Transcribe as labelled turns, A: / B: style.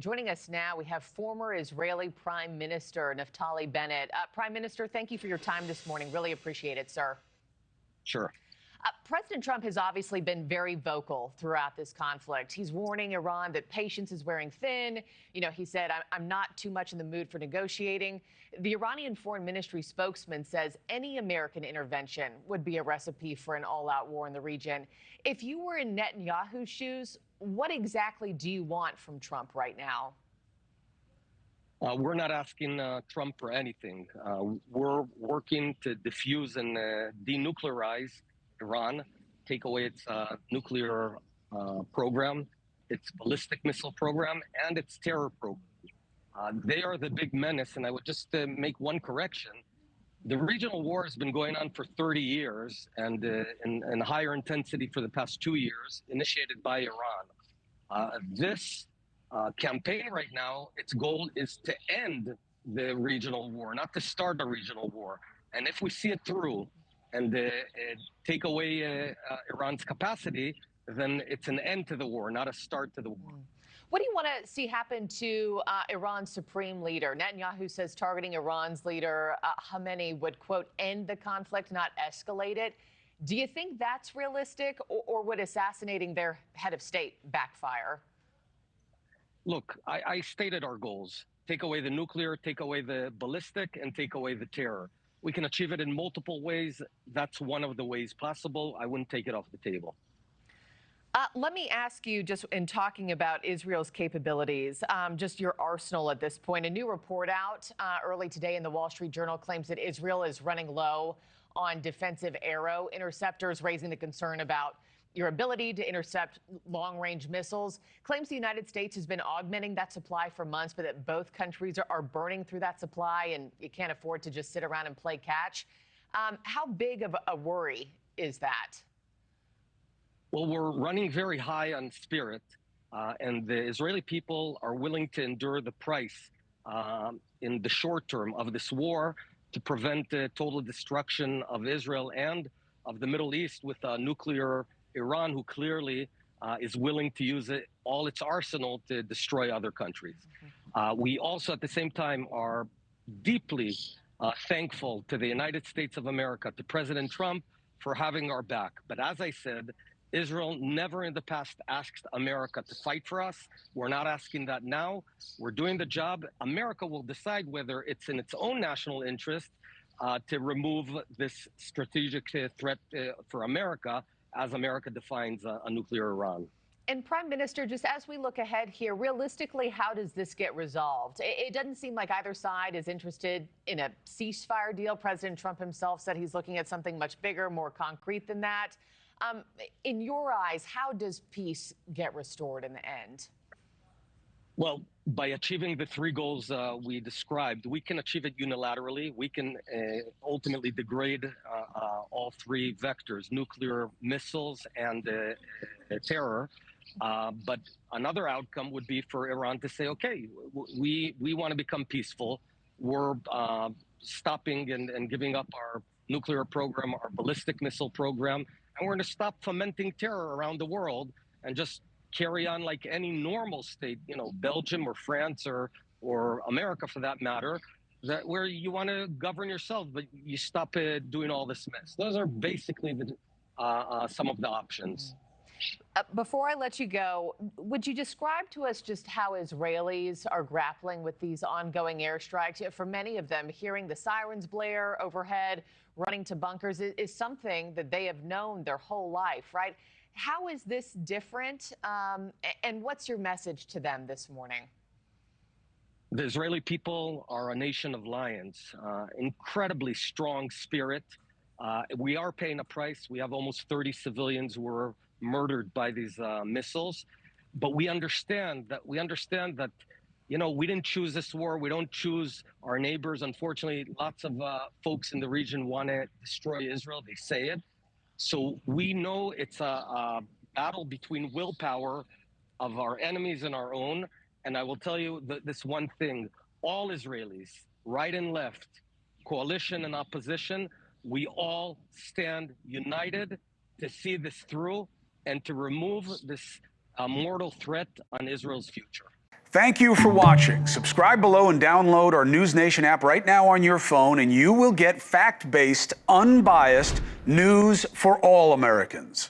A: Joining us now, we have former Israeli Prime Minister Naftali Bennett. Prime Minister, thank you for your time this morning. Really appreciate it, sir.
B: Sure.
A: President Trump has obviously been very vocal throughout this conflict. He's warning Iran that patience is wearing thin. He said, I'm not too much in the mood for negotiating. The Iranian Foreign Ministry spokesman says any American intervention would be a recipe for an all-out war in the region. If you were in Netanyahu's shoes, what exactly do you want from Trump right now?
B: We're not asking Trump for anything. We're working to defuse and denuclearize Iran, take away its nuclear program, its ballistic missile program, and its terror program. They are the big menace, and I would just make one correction. The regional war has been going on for 30 years and in higher intensity for the past 2 years, initiated by Iran. This campaign right now, its goal is to end the regional war, not to start a regional war. And if we see it through and take away Iran's capacity, then it's an end to the war, not a start to the war.
A: What do you want to see happen to Iran's supreme leader? Netanyahu says targeting Iran's leader, Khamenei, would, quote, end the conflict, not escalate it. Do you think that's realistic, or would assassinating their head of state backfire?
B: Look, I stated our goals. Take away the nuclear, take away the ballistic, and take away the terror. We can achieve it in multiple ways. That's one of the ways possible. I wouldn't take it off the table.
A: Let me ask you, just in talking about Israel's capabilities, just your arsenal at this point. A new report out early today in the Wall Street Journal claims that Israel is running low on defensive arrow interceptors, raising the concern about your ability to intercept long-range missiles. Claims the United States has been augmenting that supply for months, but that both countries are burning through that supply, and you can't afford to just sit around and play catch. How big of a worry is that?
B: Well, we're running very high on spirit, and the Israeli people are willing to endure the price in the short term of this war to prevent the total destruction of Israel and of the Middle East with nuclear Iran, who clearly is willing to use all its arsenal to destroy other countries. We also, at the same time, are deeply thankful to the United States of America, to President Trump, for having our back. But as I said, Israel never in the past asked America to fight for us. We're not asking that now. We're doing the job. America will decide whether it's in its own national interest to remove this strategic threat for America, as America defines a nuclear Iran.
A: And Prime Minister, just as we look ahead here, realistically, how does this get resolved? It doesn't seem like either side is interested in a ceasefire deal. President Trump himself said he's looking at something much bigger, more concrete than that. In your eyes, how does peace get restored in the end?
B: Well, by achieving the three goals we described, we can achieve it unilaterally. We can ultimately degrade all three vectors, nuclear, missiles, and terror. But another outcome would be for Iran to say, okay, we want to become peaceful. We're stopping and giving up our nuclear program, our ballistic missile program, and we're going to stop fomenting terror around the world and just carry on like any normal state, Belgium or France or America for that matter, where you want to govern yourself, but you stop doing all this mess. Those are basically some of the options.
A: Before I let you go, would you describe to us just how Israelis are grappling with these ongoing airstrikes? For many of them, hearing the sirens blare overhead, running to bunkers is something that they have known their whole life, right? How is this different? And what's your message to them this morning?
B: The Israeli people are a nation of lions, incredibly strong spirit. We are paying a price. We have almost 30 civilians who were murdered by these missiles. But we understand that, we didn't choose this war. We don't choose our neighbors. Unfortunately, lots of folks in the region want to destroy Israel. They say it. So we know it's a battle between willpower of our enemies and our own. And I will tell you this one thing, all Israelis, right and left, coalition and opposition, we all stand united to see this through and to remove this mortal threat on Israel's future.
C: Thank you for watching. Subscribe below and download our NewsNation app right now on your phone, and you will get fact-based, unbiased news for all Americans.